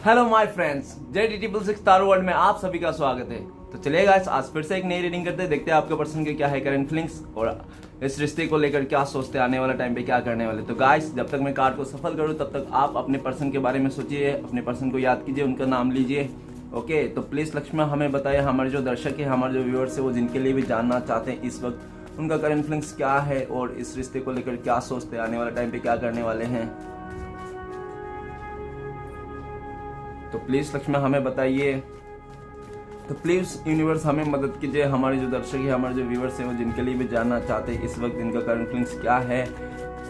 Hello my friends, JD666 taro world में आप सभी का स्वागत है। तो चलिए गाइस, आज फिर से एक नई रीडिंग करते हैं। देखते हैं आपके पर्सन के क्या है करंट फीलिंग्स और इस रिश्ते को लेकर क्या सोचते हैं, आने वाला टाइम पे क्या करने वाले। तो गाइस, जब तक मैं कार्ड को सफल करूं तब तक आप अपने पर्सन के बारे में सोचिए, अपने पर्सन को याद कीजिए, उनका नाम लीजिए। ओके, तो प्लीज लक्ष्मण हमें बताइए, हमारे जो दर्शक है, हमारे जो व्यूअर्स है, वो जिनके लिए भी जानना चाहते हैं इस वक्त उनका करंट फीलिंग्स क्या है और इस रिश्ते को लेकर क्या सोचते हैं, आने वाला टाइम पे क्या करने वाले हैं। तो प्लीज लक्ष्मण हमें बताइए। तो प्लीज यूनिवर्स हमें मदद कीजिए, हमारे जो दर्शक है, हमारे जो व्यूअर्स हैं, वो जिनके लिए भी जानना चाहते हैं इस वक्त इनका करंट फीलिंग्स क्या है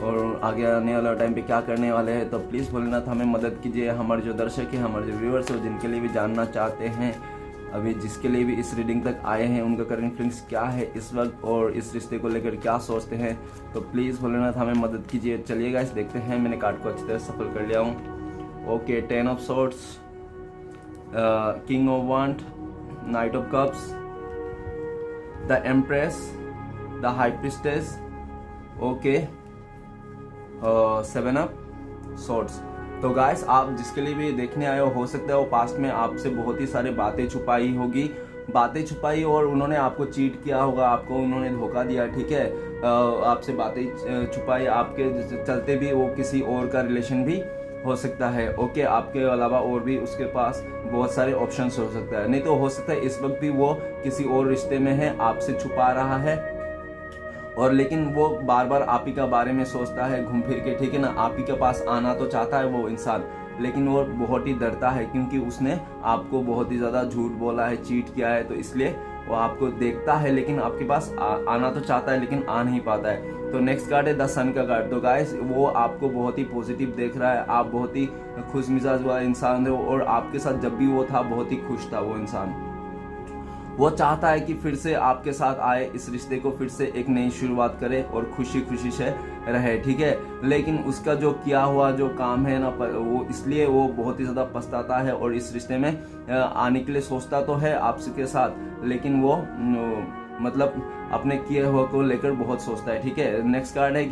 और आगे आने वाला टाइम पे क्या करने वाले हैं। तो प्लीज भोलेनाथ हमें मदद कीजिए, हमारे जो दर्शक है, हमारे जो व्यूअर्स है, जिनके लिए भी जानना चाहते हैं, अभी जिसके लिए भी इस रीडिंग तक आए हैं, उनका करंट फीलिंग्स क्या है इस वक्त और इस रिश्ते को लेकर क्या सोचते हैं। तो प्लीज भोलेनाथ हमें मदद कीजिए। चलिए गाइस, देखते हैं। मैंने कार्ड को अच्छी तरह सफल कर लिया हूँ। Okay, 10 of swords, King of Wands, Knight of Cups, the Empress, the High Priestess, okay, 7 of Swords। तो गाइस, आप जिसके लिए भी देखने आए हो सकता है वो पास्ट में आपसे बहुत ही सारे बातें छुपाई और उन्होंने आपको चीट किया होगा, आपको उन्होंने धोखा दिया, ठीक है। आपसे बातें छुपाई, आपके चलते भी वो किसी और का रिलेशन भी हो सकता है। ओके, आपके अलावा और भी उसके पास बहुत सारे ऑप्शंस हो सकता है, नहीं तो हो सकता है इस वक्त भी वो किसी और रिश्ते में है, आपसे छुपा रहा है और लेकिन वो बार बार आप ही का बारे में सोचता है घूम फिर के, ठीक है ना। आप ही के पास आना तो चाहता है वो इंसान, लेकिन वो बहुत ही डरता है क्योंकि उसने आपको बहुत ही ज्यादा झूठ बोला है, चीट किया है। तो इसलिए वो आपको देखता है लेकिन आपके पास आना तो चाहता है लेकिन आ नहीं पाता है। तो नेक्स्ट कार्ड है द सन का कार्ड। तो गाइस, वो आपको बहुत ही पॉजिटिव देख रहा है, आप बहुत ही खुश मिजाज वाला इंसान हो और आपके साथ जब भी वो था बहुत ही खुश था वो इंसान। वो चाहता है कि फिर से आपके साथ आए, इस रिश्ते को फिर से एक नई शुरुआत करे और खुशी खुशी से रहे, ठीक है। लेकिन उसका जो किया हुआ जो काम है ना, वो इसलिए वो बहुत ही ज्यादा पछताता है और इस रिश्ते में आने के लिए सोचता तो है आपके साथ, लेकिन वो मतलब अपने किए हुए को लेकर बहुत सोचता है, ठीक है। नेक्स्ट कार्ड है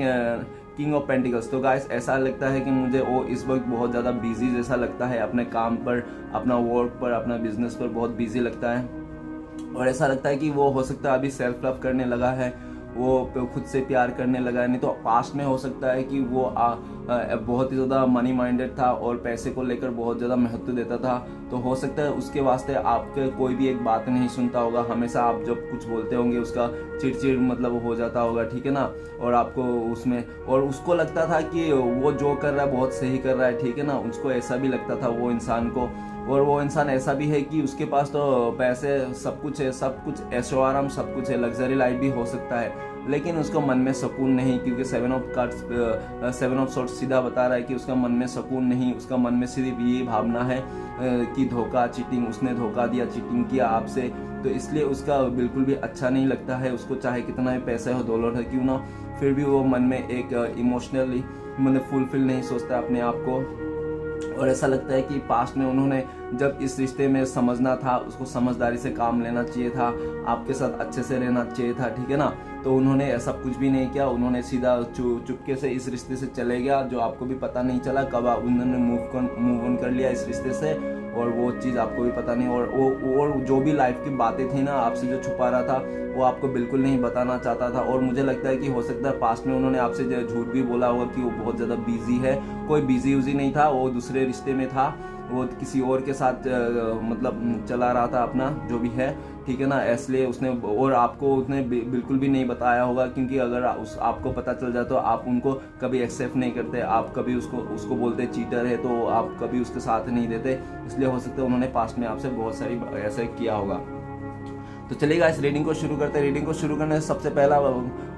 किंग ऑफ पेंटिकल्स। तो गाइस, ऐसा लगता है कि मुझे वो इस वक्त बहुत ज़्यादा बिजी जैसा लगता है, अपने काम पर, अपना वर्क पर, अपना बिजनेस पर बहुत बिजी लगता है और ऐसा लगता है कि वो हो सकता है अभी सेल्फ लव करने लगा है, वो खुद से प्यार करने लगा है। नहीं तो पास्ट में हो सकता है कि वो बहुत ही ज़्यादा मनी माइंडेड था और पैसे को लेकर बहुत ज़्यादा महत्व देता था। तो हो सकता है उसके वास्ते आपके कोई भी एक बात नहीं सुनता होगा, हमेशा आप जब कुछ बोलते होंगे उसका चिड़चिड़ मतलब हो जाता होगा, ठीक है ना। और आपको उसमें और उसको लगता था कि वो जो कर रहा है बहुत सही कर रहा है, ठीक है ना। उसको ऐसा भी लगता था वो इंसान को, और वो इंसान ऐसा भी है कि उसके पास तो पैसे सब कुछ है, सब कुछ ऐशो आराम सब कुछ है, लग्जरी लाइफ भी हो सकता है, लेकिन उसको मन में सुकून नहीं, क्योंकि 7 ऑफ सोर्ड्स सीधा बता रहा है कि उसका मन में सुकून नहीं, उसका मन में सिर्फ ये भावना है कि धोखा, चीटिंग, उसने धोखा दिया, चीटिंग किया आपसे। तो इसलिए उसका बिल्कुल भी अच्छा नहीं लगता है, उसको चाहे कितना भी पैसा हो, दौलत है क्यों ना, फिर भी वो मन में एक इमोशनली मतलब फुलफिल नहीं सोचता अपने आप को। और ऐसा लगता है कि पास्ट में उन्होंने जब इस रिश्ते में समझना था, उसको समझदारी से काम लेना चाहिए था, आपके साथ अच्छे से रहना चाहिए था, ठीक है ना। तो उन्होंने ऐसा कुछ भी नहीं किया, उन्होंने सीधा चुपके से इस रिश्ते से चले गया, जो आपको भी पता नहीं चला कब उन्होंने मूव ऑन कर लिया इस रिश्ते से, और वो चीज़ आपको भी पता नहीं। और जो भी लाइफ की बातें थी ना आपसे जो छुपा रहा था, वो आपको बिल्कुल नहीं बताना चाहता था। और मुझे लगता है कि हो सकता है पास्ट में उन्होंने आपसे झूठ भी बोला होगा कि वो बहुत ज़्यादा बिजी है। कोई बिजी उजी नहीं था, वो दूसरे रिश्ते में था, वो किसी और के साथ मतलब चला रहा था अपना जो भी है, ठीक है ना। इसलिए उसने और आपको उसने बिल्कुल भी नहीं बताया होगा, क्योंकि अगर आपको पता चल जाए तो आप उनको कभी एक्सेप्ट नहीं करते, आप कभी उसको बोलते चीटर है, तो आप कभी उसके साथ नहीं देते। इसलिए हो सकता है उन्होंने पास्ट में आपसे बहुत सारी ऐसे किया होगा। तो चलिएगा, इस रीडिंग को शुरू करते हैं। रीडिंग को शुरू करने से सबसे पहला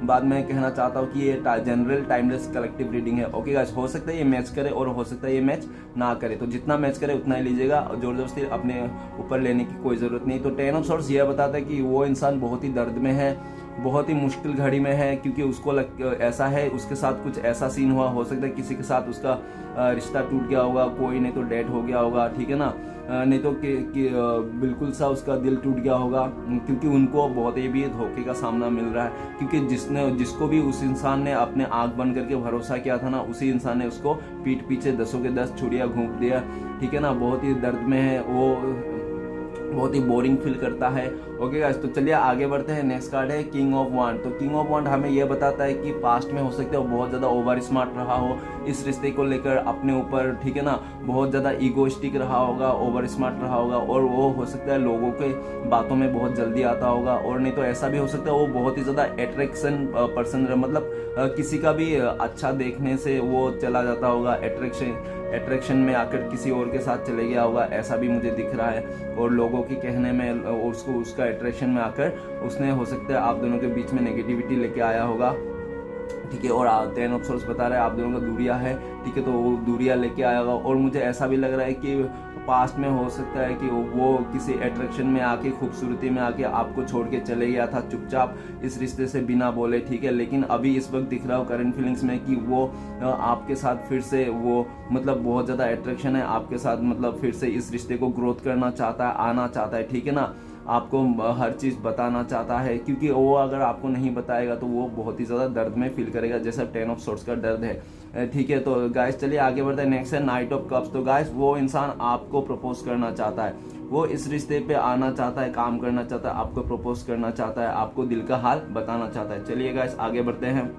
बात मैं कहना चाहता हूँ कि ये जनरल टाइमलेस कलेक्टिव रीडिंग है। ओके गाइस, हो सकता है ये मैच करे और हो सकता है ये मैच ना करे, तो जितना मैच करे उतना ही लीजिएगा, जोर जबरदस्ती अपने ऊपर लेने की कोई जरूरत नहीं। तो 10 ऑफ सोर्ड्स यह बताता है कि वो इंसान बहुत ही दर्द में है, बहुत ही मुश्किल घड़ी में है, क्योंकि उसको ऐसा है उसके साथ कुछ ऐसा सीन हुआ, हो सकता है किसी के साथ उसका रिश्ता टूट गया होगा, कोई नहीं तो डेड हो गया होगा, ठीक है ना, नहीं तो कि बिल्कुल सा उसका दिल टूट गया होगा, क्योंकि उनको बहुत ही भी धोखे का सामना मिल रहा है, क्योंकि जिसको भी उस इंसान ने अपने आंख बंद करके भरोसा किया था ना, उसी इंसान ने उसको पीठ पीछे 10 के 10 छुरियां घूंप दिया, ठीक है ना। बहुत ही दर्द में है वो, बहुत ही बोरिंग फील करता है। ओके गाइस, तो चलिए आगे बढ़ते हैं। नेक्स्ट कार्ड है किंग ऑफ वांड। तो किंग ऑफ वांड हमें यह बताता है कि पास्ट में हो सकता है वो बहुत ज़्यादा ओवर स्मार्ट रहा हो इस रिश्ते को लेकर अपने ऊपर, ठीक है ना, बहुत ज़्यादा ईगोइस्टिक रहा होगा, ओवर स्मार्ट रहा होगा, और वो हो सकता है लोगों के बातों में बहुत जल्दी आता होगा। और नहीं तो ऐसा भी हो सकता है वो बहुत ही ज़्यादा अट्रैक्शन पर्सन, मतलब किसी का भी अच्छा देखने से वो चला जाता होगा, अट्रैक्शन में आकर किसी और के साथ चले गया होगा, ऐसा भी मुझे दिख रहा है। और लोगों के कहने में उसका अट्रैक्शन में आकर उसने हो सकता है आप दोनों के बीच में नेगेटिविटी लेके आया होगा, ठीक है। और 10 ऑफ सोर्स बता रहा है आप दोनों का दूरिया है, ठीक है, तो वो दूरिया लेके आया होगा। और मुझे ऐसा भी लग रहा है कि पास्ट में हो सकता है कि वो किसी अट्रैक्शन में आके, खूबसूरती में आके आपको छोड़ के चले गया था चुपचाप इस रिश्ते से बिना बोले, ठीक है। लेकिन अभी इस वक्त दिख रहा हो करंट फीलिंग्स में कि वो आपके साथ फिर से वो मतलब बहुत ज़्यादा अट्रैक्शन है आपके साथ, मतलब फिर से इस रिश्ते को ग्रोथ करना चाहता है, आना चाहता है, ठीक है ना। आपको हर चीज़ बताना चाहता है, क्योंकि वो अगर आपको नहीं बताएगा तो वो बहुत ही ज़्यादा दर्द में फील करेगा, जैसा 10 ऑफ सोर्स का दर्द है, ठीक है। तो गाइस चलिए आगे बढ़ते हैं। नेक्स्ट है नाइट ऑफ कप्स। तो गाइस वो इंसान आपको प्रपोज करना चाहता है, वो इस रिश्ते पे आना चाहता है, काम करना चाहता है, आपको प्रपोज करना चाहता है, आपको दिल का हाल बताना चाहता है। चलिए गाइस आगे बढ़ते हैं।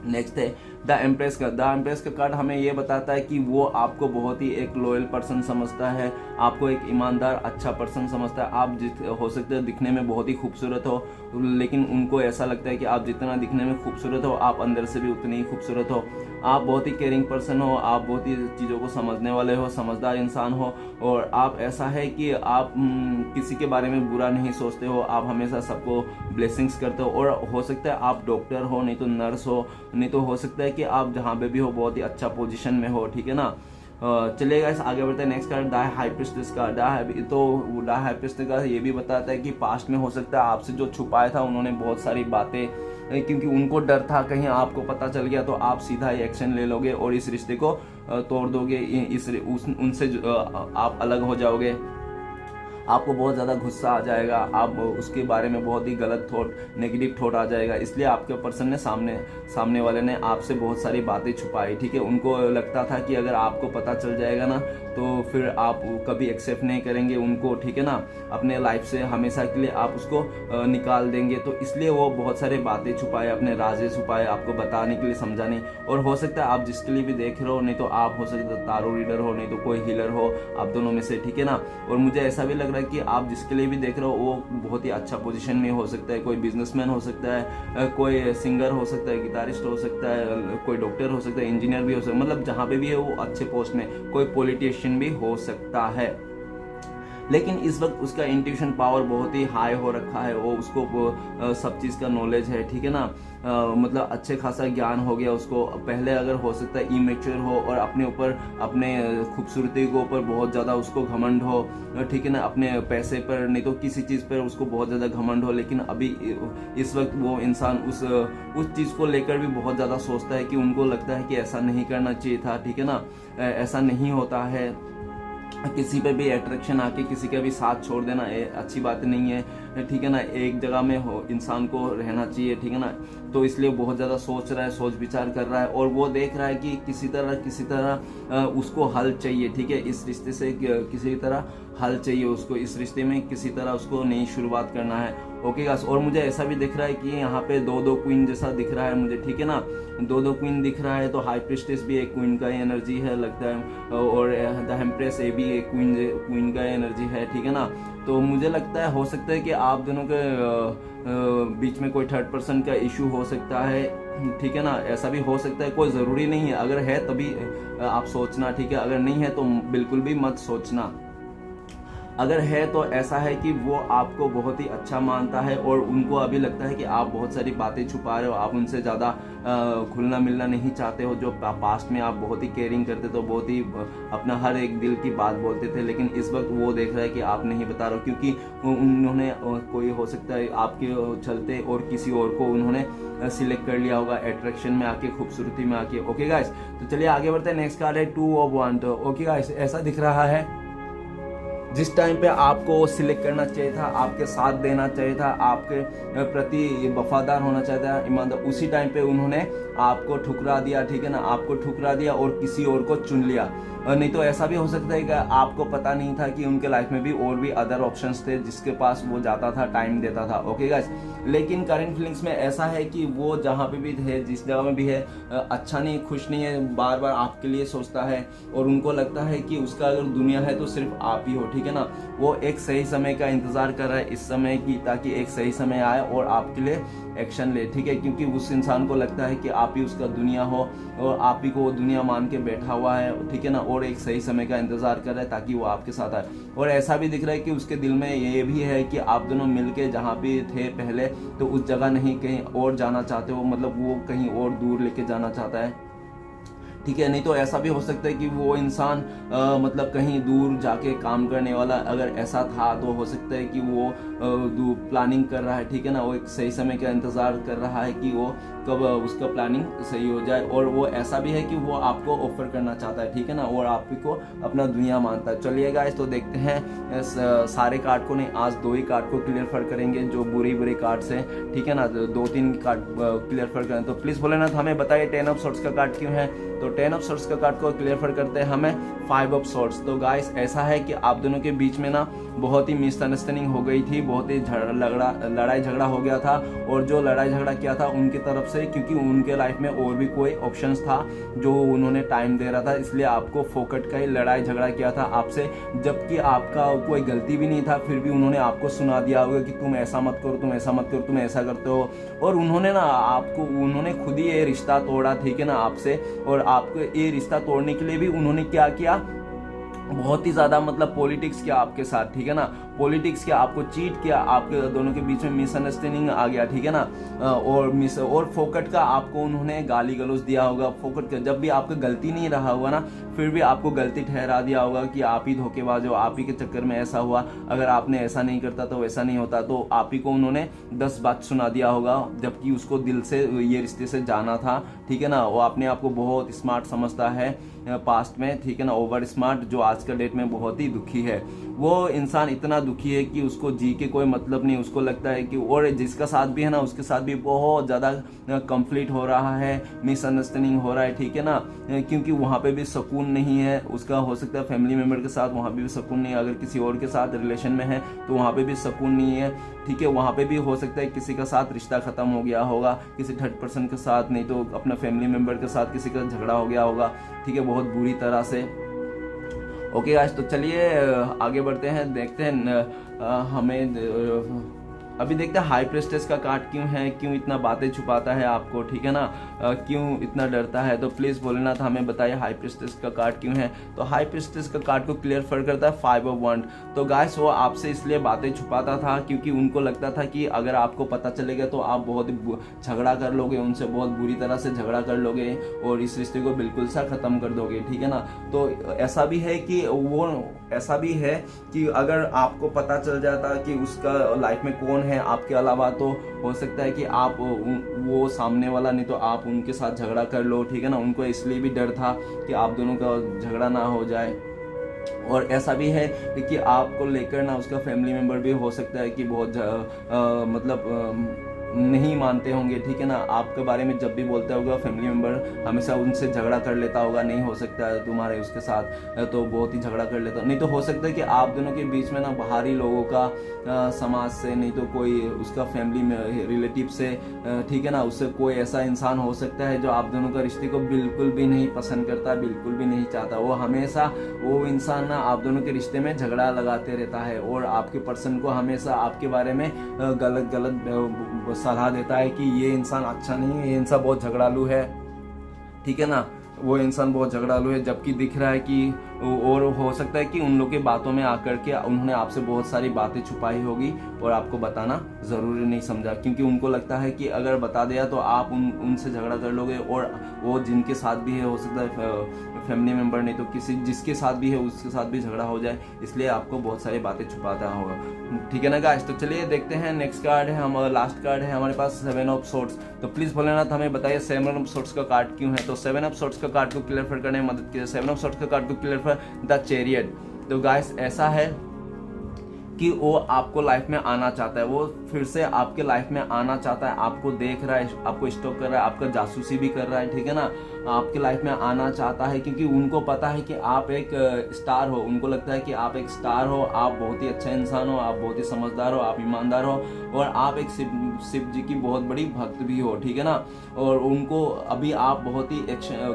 नेक्स्ट है द एम्प्रेस का। द एम्प्रेस का कार्ड हमें ये बताता है कि वो आपको बहुत ही एक लॉयल पर्सन समझता है, आपको एक ईमानदार अच्छा पर्सन समझता है। आप हो सकते हैं दिखने में बहुत ही खूबसूरत हो, लेकिन उनको ऐसा लगता है कि आप जितना दिखने में खूबसूरत हो आप अंदर से भी उतने ही खूबसूरत हो। आप बहुत ही केयरिंग पर्सन हो, आप बहुत ही चीज़ों को समझने वाले हो, समझदार इंसान हो, और आप ऐसा है कि आप किसी के बारे में बुरा नहीं सोचते हो, आप हमेशा सबको ब्लेसिंग्स करते हो। और हो सकता है आप डॉक्टर हो, नहीं तो नर्स हो, नहीं तो हो सकता है कि आप जहाँ पे भी हो बहुत ही अच्छा पोजीशन में हो, ठीक है ना। चलिए गाइस आगे बढ़ते हैं। Next card the high priestess का। द हाई प्रीस्टेस का ये भी बताता है कि पास्ट में हो सकता है आपसे जो छुपाया था उन्होंने बहुत सारी बातें, क्योंकि उनको डर था कहीं आपको पता चल गया तो आप सीधा ही एक्शन ले लोगे और इस रिश्ते को तोड़ दोगे, उनसे आप अलग हो जाओगे, आपको बहुत ज़्यादा गुस्सा आ जाएगा, आप उसके बारे में बहुत ही गलत थॉट, नेगेटिव थॉट आ जाएगा। इसलिए आपके पर्सन ने सामने वाले ने आपसे बहुत सारी बातें छुपाई, ठीक है। उनको लगता था कि अगर आपको पता चल जाएगा ना तो फिर आप कभी एक्सेप्ट नहीं करेंगे उनको, ठीक है ना, अपने लाइफ से हमेशा के लिए आप उसको निकाल देंगे। तो इसलिए वो बहुत सारी बातें छुपाए, अपने राज़े छुपाए, आपको बताने के लिए, समझाने। और हो सकता है आप जिसके लिए भी देख रहे हो, नहीं तो आप हो सकता है तारो रीडर हो, नहीं तो कोई हीलर हो, आप दोनों में से, ठीक है ना। और मुझे ऐसा भी लग रहा है कि आप जिसके लिए भी देख रहे हो वो बहुत ही अच्छा पोजीशन में हो सकता है, कोई बिजनेसमैन हो सकता है, कोई सिंगर हो सकता है, गिटारिस्ट हो सकता है, कोई डॉक्टर हो सकता है, इंजीनियर भी हो सकता है, मतलब जहाँ पे भी है वो अच्छे पोस्ट में, कोई पॉलिटिशियन भी हो सकता है। लेकिन इस वक्त उसका इंट्यूशन पावर बहुत ही हाई हो रखा है, वो उसको सब चीज़ का नॉलेज है, ठीक है ना, मतलब अच्छे खासा ज्ञान हो गया उसको। पहले अगर हो सकता है इमेच्योर हो और अपने ऊपर, अपने खूबसूरती के ऊपर बहुत ज़्यादा उसको घमंड हो, ठीक है ना, अपने पैसे पर, नहीं तो किसी चीज़ पर उसको बहुत ज़्यादा घमंड हो। लेकिन अभी इस वक्त वो इंसान उस चीज़ को लेकर भी बहुत ज़्यादा सोचता है कि उनको लगता है कि ऐसा नहीं करना चाहिए था, ठीक है ना, ऐसा नहीं होता है। किसी पे भी अट्रैक्शन आके किसी का भी साथ छोड़ देना अच्छी बात नहीं है, ठीक है ना। एक जगह में हो इंसान को रहना चाहिए, ठीक है ना। तो इसलिए बहुत ज़्यादा सोच रहा है, सोच विचार कर रहा है, और वो देख रहा है कि किसी तरह उसको हल चाहिए, ठीक है, इस रिश्ते से किसी तरह हल चाहिए उसको, इस रिश्ते में किसी तरह उसको नई शुरुआत करना है। ओके गाइस, और मुझे ऐसा भी दिख रहा है कि यहाँ पे दो क्वीन जैसा दिख रहा है मुझे, ठीक है ना, दो क्वीन दिख रहा है। तो हाई प्रीस्टेस भी एक क्वीन का एनर्जी है लगता है, और द एम्प्रेस ये भी एक क्वीन का एनर्जी है, ठीक है ना। तो मुझे लगता है हो सकता है कि आप दोनों के बीच में कोई थर्ड पर्सन का इशू हो सकता है, ठीक है ना, ऐसा भी हो सकता है, कोई ज़रूरी नहीं है। अगर है तभी आप सोचना, ठीक है, अगर नहीं है तो बिल्कुल भी मत सोचना। अगर है तो ऐसा है कि वो आपको बहुत ही अच्छा मानता है और उनको अभी लगता है कि आप बहुत सारी बातें छुपा रहे हो, आप उनसे ज़्यादा घुलना मिलना नहीं चाहते हो। जो पास्ट में आप बहुत ही केयरिंग करते थे, बहुत ही अपना हर एक दिल की बात बोलते थे, लेकिन इस वक्त वो देख रहा है कि आप नहीं बता रहे हो, क्योंकि उन्होंने कोई हो सकता है आपके चलते और किसी और को उन्होंने सिलेक्ट कर लिया होगा, अट्रैक्शन में आके, खूबसूरती में आके। ओके गाइस, तो चलिए आगे बढ़ते हैं। नेक्स्ट कार्ड है 2 ऑफ वांड। ओके गाइस, ऐसा दिख रहा है जिस टाइम पे आपको सिलेक्ट करना चाहिए था, आपके साथ देना चाहिए था, आपके प्रति वफादार होना चाहिए था, ईमानदार, उसी टाइम पे उन्होंने आपको ठुकरा दिया, ठीक है ना, आपको ठुकरा दिया और किसी और को चुन लिया। और नहीं तो ऐसा भी हो सकता है कि आपको पता नहीं था कि उनके लाइफ में भी और भी अदर ऑप्शंस थे जिसके पास वो जाता था, टाइम देता था। ओके गाइस, लेकिन करंट फीलिंग्स में ऐसा है कि वो जहाँ पे भी है, जिस जगह में भी है, अच्छा नहीं, खुश नहीं है, बार बार आपके लिए सोचता है और उनको लगता है कि उसका अगर दुनिया है तो सिर्फ आप ही हो, ठीक है ना। वो एक सही समय का इंतजार कर रहा है इस समय की, ताकि एक सही समय आए और आपके लिए एक्शन ले, ठीक है, क्योंकि उस इंसान को लगता है कि आप ही उसका दुनिया हो और आप ही को वो दुनिया मान के बैठा हुआ है, ठीक है ना, और एक सही समय का इंतजार कर रहा है ताकि वो आपके साथ आए। और ऐसा भी दिख रहा है कि उसके दिल में ये भी है कि आप दोनों मिलके जहाँ भी थे पहले, तो उस जगह नहीं कहीं और जाना चाहते हो, मतलब वो कहीं और दूर लेके जाना चाहता है, ठीक है। नहीं तो ऐसा भी हो सकता है कि वो इंसान मतलब कहीं दूर जाके काम करने वाला, अगर ऐसा था तो हो सकता है कि वो प्लानिंग कर रहा है, ठीक है ना, वो एक सही समय का इंतजार कर रहा है कि वो कब उसका प्लानिंग सही हो जाए। और वो ऐसा भी है कि वो आपको ऑफर करना चाहता है, ठीक है ना, और आप ही को अपना दुनिया मानता है। चलिए गाइस, तो देखते हैं सारे कार्ड को नहीं, आज 2 ही कार्ड को क्लियर करेंगे जो बुरे कार्ड्स हैं, ठीक है ना, 2-3 कार्ड क्लियर करें। तो प्लीज बोले ना, तो हमें बताइए 10 ऑफ सॉर्ड्स का कार्ड क्यों है। तो 10 ऑफ सॉर्ड्स का कार्ड को क्लियर करते हैं हमें 5 ऑफ सॉर्ड्स। तो गाइस ऐसा है कि आप दोनों के बीच में ना बहुत ही मिसअंडरस्टैंडिंग हो गई थी, बहुत ही लड़ाई झगड़ा हो गया था। और जो लड़ाई झगड़ा किया था उनकी तरफ से, क्योंकि उनके लाइफ में और भी कोई ऑप्शंस था जो उन्होंने टाइम दे रहा था, इसलिए आपको फोकट का ही लड़ाई झगड़ा किया था आपसे, जबकि आपका कोई गलती भी नहीं था, फिर भी उन्होंने आपको सुना दिया होगा कि तुम ऐसा मत करो, तुम ऐसा मत करो, तुम ऐसा करते हो। और उन्होंने खुद ही ये रिश्ता तोड़ा, ठीक है ना, आपसे। और आपको ये रिश्ता तोड़ने के लिए भी उन्होंने क्या किया, बहुत ही ज्यादा मतलब पॉलिटिक्स किया आपके साथ, ठीक है ना, पॉलिटिक्स किया, आपको चीट किया, आपके दोनों के बीच में मिसअंडरस्टैंडिंग आ गया, ठीक है ना। और फोकट का आपको उन्होंने गाली गलौज दिया होगा, फोकट का जब भी आपका गलती नहीं रहा होगा ना, फिर भी आपको गलती ठहरा दिया होगा कि आप ही धोखेबाज हो, आप ही के चक्कर में ऐसा हुआ, अगर आपने ऐसा नहीं करता तो वैसा नहीं होता, तो आप ही को उन्होंने 10 बात सुना दिया होगा, जबकि उसको दिल से ये रिश्ते से जाना था, ठीक है ना। वो अपने आप को बहुत स्मार्ट समझता है पास्ट में, ठीक है ना, ओवर स्मार्ट, जो आज का डेट में बहुत ही दुखी है। वो इंसान इतना दुखी है कि उसको जी के कोई मतलब नहीं, उसको लगता है कि, और जिसका साथ भी है ना उसके साथ भी बहुत ज़्यादा कंफ्लिक्ट हो रहा है, मिसअंडरस्टैंडिंग हो रहा है, ठीक है ना, क्योंकि वहाँ पे भी सुकून नहीं है उसका। हो सकता है फैमिली मेम्बर के साथ वहाँ पे भी सुकून नहीं है, अगर किसी और के साथ रिलेशन में है तो वहाँ पे भी सुकून नहीं है, ठीक है। वहाँ पे भी हो सकता है किसी का साथ रिश्ता खत्म हो गया होगा, किसी थर्ड पर्सन के साथ, नहीं तो अपना फैमिली मेम्बर के साथ किसी का झगड़ा हो गया होगा, ठीक है, बहुत बुरी तरह से। ओके गाइस, तो चलिए आगे बढ़ते हैं, देखते हैं हमें अभी देखते हैं हाई प्रेस्टेस का कार्ड क्यों है, क्यों इतना बातें छुपाता है आपको, ठीक है ना, क्यों इतना डरता है। तो प्लीज बोलना था, हमें बताइए हाई प्रेस्टेस का कार्ड क्यों है। तो हाई प्रेस्टेस का कार्ड को क्लियर करता है 5 ऑफ वंड। तो गाइस वो आपसे इसलिए बातें छुपाता था क्योंकि उनको लगता था कि अगर आपको पता चलेगा तो आप बहुत झगड़ा कर लोगे, उनसे बहुत बुरी तरह से झगड़ा कर लोगे और इस रिश्ते को बिल्कुल सा खत्म कर दोगे, ठीक है ना। तो ऐसा भी है कि अगर आपको पता चल जाता कि उसका लाइफ में कौन है आपके अलावा, तो हो सकता है कि आप वो सामने वाला, नहीं तो आप उनके साथ झगड़ा कर लो, ठीक है ना। उनको इसलिए भी डर था कि आप दोनों का झगड़ा ना हो जाए। और ऐसा भी है कि आपको लेकर ना उसका फैमिली मेम्बर भी हो सकता है कि बहुत नहीं मानते होंगे, ठीक है ना, आपके बारे में जब भी बोलता होगा फैमिली मेम्बर हमेशा उनसे झगड़ा कर लेता होगा, नहीं हो सकता है तुम्हारे उसके साथ तो बहुत ही झगड़ा कर लेता, नहीं तो हो सकता है कि आप दोनों के बीच में ना बाहरी लोगों का समाज से, नहीं तो कोई उसका फैमिली में रिलेटिव से, ठीक है ना, उससे कोई ऐसा इंसान हो सकता है जो आप दोनों का रिश्ते को बिल्कुल भी नहीं पसंद करता, बिल्कुल भी नहीं चाहता। वो हमेशा वो इंसान ना आप दोनों के रिश्ते में झगड़ा लगाते रहता है और आपके पर्सन को हमेशा आपके बारे में गलत सलाह देता है कि ये इंसान अच्छा नहीं है, ये इंसान बहुत झगड़ालू है, ठीक है ना, वो इंसान बहुत झगड़ालू है, जबकि दिख रहा है कि, और हो सकता है कि उन लोग की बातों में आकर के उन्होंने आपसे बहुत सारी बातें छुपाई होगी और आपको बताना जरूरी नहीं समझा, क्योंकि उनको लगता है कि अगर बता दिया तो आप उनसे झगड़ा कर लोगे और वो जिनके साथ भी है, हो सकता है फैमिली मेंबर, नहीं तो किसी जिसके साथ भी है उसके साथ भी झगड़ा हो जाए, इसलिए आपको बहुत सारी बातें छुपाता होगा, ठीक है ना गाइस। तो चलिए देखते हैं नेक्स्ट कार्ड है, हमारा लास्ट कार्ड है हमारे पास 7 ऑफ सोर्ड्स। तो प्लीज भोलेनाथ हमें बताइए 7 ऑफ सोर्ड्स का कार्ड क्यों है। तो 7 ऑफ सोर्ड्स का कार्ड को क्लियर करने में मदद कीजिए। 7 ऑफ सोर्ड्स का कार्ड को क्लियर द चैरियट। तो गाइस ऐसा है कि वो आपको लाइफ में आना चाहता है, वो फिर से आपके लाइफ में आना चाहता है, आपको देख रहा है, आपको स्टॉक कर रहा है, आपका जासूसी भी कर रहा है, ठीक है ना, आपके लाइफ में आना चाहता है क्योंकि उनको पता है कि आप एक स्टार हो। उनको लगता है कि आप एक स्टार हो, आप बहुत ही अच्छा इंसान हो, आप बहुत ही समझदार हो, आप ईमानदार हो और आप एक शिव जी की बहुत बड़ी भक्त भी हो, ठीक है ना। और उनको अभी आप बहुत ही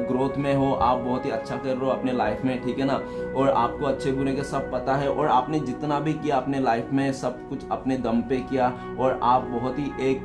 ग्रोथ में हो, आप बहुत ही अच्छा कर रहे हो अपने लाइफ में, ठीक है ना, और आपको अच्छे बुरे के सब पता है और आपने जितना भी किया अपने लाइफ में सब कुछ अपने दम पे किया और आप बहुत ही एक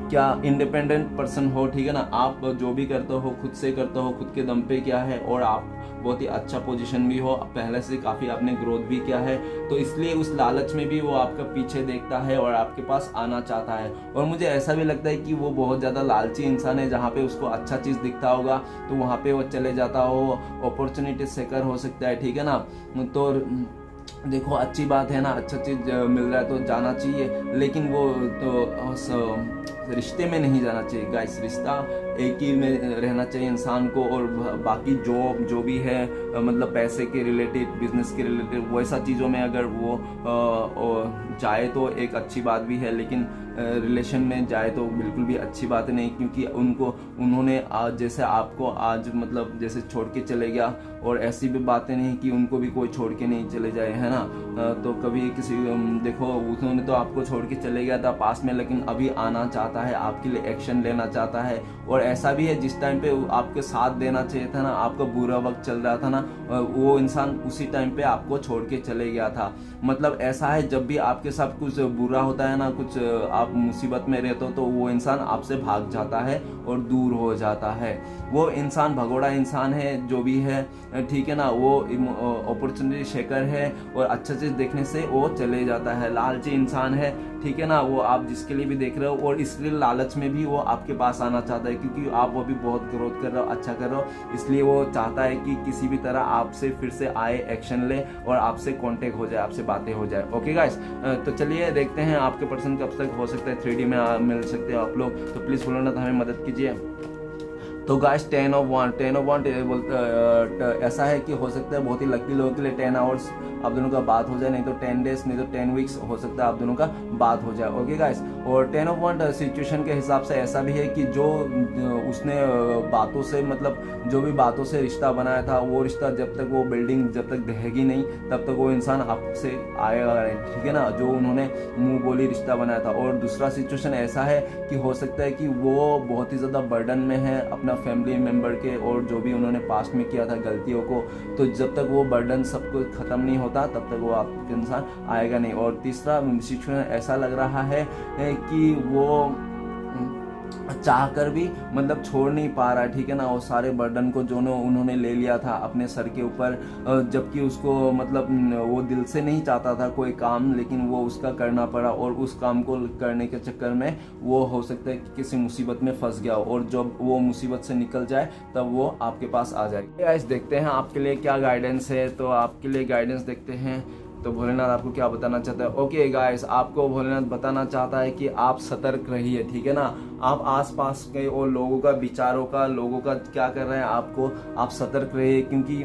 क्या इंडिपेंडेंट पर्सन हो, ठीक है ना। आप जो भी करते हो खुद से करते हो, खुद के दम पे किया है और आप बहुत ही अच्छा पोजीशन भी हो, पहले से काफ़ी आपने ग्रोथ भी किया है, तो इसलिए उस लालच में भी वो आपका पीछे देखता है और आपके पास आना चाहता है। और मुझे ऐसा भी लगता है कि वो बहुत ज़्यादा लालची इंसान है, जहाँ पे उसको अच्छा चीज़ दिखता होगा तो वहाँ पे वो चले जाता हो, अपॉर्चुनिटी सेकर हो सकता है, ठीक है ना। तो देखो अच्छी बात है ना, अच्छा चीज मिल रहा है तो जाना चाहिए, लेकिन वो तो रिश्ते में नहीं जाना चाहिए गाइस। रिश्ता एक ही में रहना चाहिए इंसान को और बाकी जॉब जो भी है मतलब पैसे के रिलेटेड, बिजनेस के रिलेटेड वैसा चीज़ों में अगर वो जाए तो एक अच्छी बात भी है, लेकिन रिलेशन में जाए तो बिल्कुल भी अच्छी बात नहीं, क्योंकि उन्होंने आज जैसे आपको आज मतलब जैसे छोड़ के चले गया, और ऐसी भी बातें नहीं कि उनको भी कोई छोड़ के नहीं चले जाए, है ना। तो कभी किसी देखो उन्होंने तो आपको छोड़ के चले गया था पास में, लेकिन अभी आना चाहता है, आपके लिए एक्शन लेना चाहता है। और ऐसा भी है जिस टाइम पे आपके साथ देना चाहिए था ना, आपका बुरा वक्त चल रहा था ना, वो इंसान उसी टाइम पे आपको छोड़ के चले गया था। मतलब ऐसा है जब भी आपके साथ कुछ बुरा होता है ना, कुछ आप मुसीबत में रहते हो तो वो इंसान आपसे भाग जाता है और दूर हो जाता है। वो इंसान भगोड़ा इंसान है जो भी है, ठीक है ना, वो अपॉर्चुनिटी शेकर है और अच्छा चीज देखने से वो चले जाता है, लालची इंसान है, ठीक है ना। वो आप जिसके लिए भी देख रहे हो और इसलिए लालच में भी वो आपके पास आना चाहता है, क्योंकि आप वो भी बहुत ग्रोथ कर रहे हो, अच्छा कर रहे हो, इसलिए वो चाहता है कि किसी भी तरह आपसे फिर से आए, एक्शन ले और आपसे कांटेक्ट हो जाए, आपसे बातें हो जाए। ओके गाइस, तो चलिए देखते हैं आपके पर्सन कब तक हो सकता है 3D में मिल सकते हो आप लोग, तो प्लीज बोलो ना, तो हमें मदद कीजिए। तो गाइस 10 of 1 ऐसा है कि हो सकता है बहुत ही लकी लोगों के लिए 10 आवर्स आप दोनों का बात हो जाए, नहीं तो 10 डेज, नहीं तो 10 वीक्स हो सकता है आप दोनों का बात हो जाए। ओके गाइस, और 10 of 1 सिचुएशन के हिसाब से ऐसा भी है कि जो उसने बातों से मतलब जो भी बातों से रिश्ता बनाया था, वो रिश्ता जब तक वो बिल्डिंग जब तक ढहेगी नहीं तब तक वो इंसान आपसे आएगा नहीं, ठीक है ना, जो उन्होंने मुंह बोली रिश्ता बनाया था। और दूसरा सिचुएशन ऐसा है कि हो सकता है कि वो बहुत ही ज़्यादा बर्डन में है अपना फैमिली मेम्बर के और जो भी उन्होंने पास्ट में किया था गलतियों को, तो जब तक वो बर्डन सब कुछ खत्म नहीं होता तब तक वो आपके इंसान आएगा नहीं। और तीसरा सिचुएशन ऐसा लग रहा है कि वो चाह कर भी मतलब छोड़ नहीं पा रहा है, ठीक है ना, वो सारे बर्डन को जो उन्होंने ले लिया था अपने सर के ऊपर, जबकि उसको मतलब वो दिल से नहीं चाहता था कोई काम, लेकिन वो उसका करना पड़ा और उस काम को करने के चक्कर में वो हो सकता है कि किसी मुसीबत में फंस गया, और जब वो मुसीबत से निकल जाए तब वो आपके पास आ जाएगी। गाइस देखते हैं आपके लिए क्या गाइडेंस है, तो आपके लिए गाइडेंस देखते हैं तो भोलेनाथ आपको क्या बताना चाहता है। ओके गाइस, आपको भोलेनाथ बताना चाहता है कि आप सतर्क रहिए, ठीक है ना। आप आसपास के और लोगों का विचारों का, लोगों का क्या कर रहे हैं आपको, आप सतर्क रहिए, क्योंकि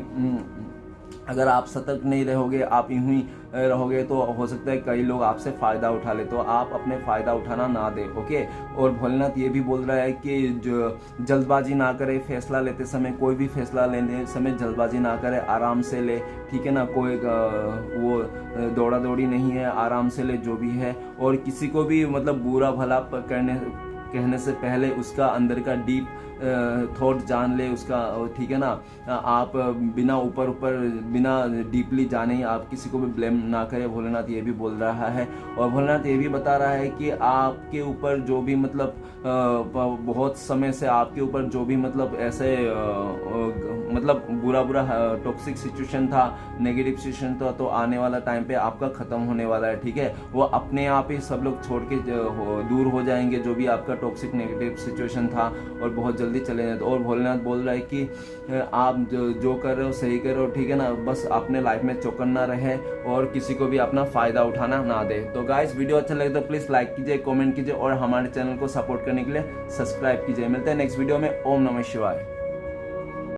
अगर आप सतर्क नहीं रहोगे, आप यूं ही रहोगे तो हो सकता है कई लोग आपसे फ़ायदा उठा ले, तो आप अपने फ़ायदा उठाना ना दें। ओके, और भोलेनाथ ये भी बोल रहा है कि जो जल्दबाजी ना करे, फैसला लेते समय, कोई भी फैसला लेने समय जल्दबाजी ना करे, आराम से ले, ठीक है ना, कोई वो दौड़ा दौड़ी नहीं है, आराम से ले जो भी है। और किसी को भी मतलब बुरा भला कहने से पहले उसका अंदर का डीप थॉट जान ले उसका, ठीक है ना। आप बिना ऊपर बिना डीपली जाने आप किसी को भी ब्लेम ना करें, भोलेनाथ ये भी बोल रहा है। और भोलेनाथ ये भी बता रहा है कि आपके ऊपर जो भी मतलब बहुत समय से आपके ऊपर जो भी मतलब ऐसे मतलब बुरा टॉक्सिक सिचुएशन था, नेगेटिव सिचुएशन था, तो आने वाला टाइम पे आपका खत्म होने वाला है, ठीक है। वो अपने आप ही सब लोग छोड़ के दूर हो जाएंगे, जो भी आपका टॉक्सिक नेगेटिव सिचुएशन था, और बहुत जल्दी चले जाए। और भोलेनाथ बोल रहा है कि आप जो कर रहे हो सही कर रहे हो, ठीक है ना, बस अपने लाइफ में चौकन्ना रहे और किसी को भी अपना फायदा उठाना ना दे। तो गाइस वीडियो अच्छा लगे तो प्लीज लाइक कीजिए, कमेंट कीजिए और हमारे चैनल को सपोर्ट करने के लिए सब्सक्राइब कीजिए। मिलते हैं नेक्स्ट वीडियो में। ओम नमः शिवाय।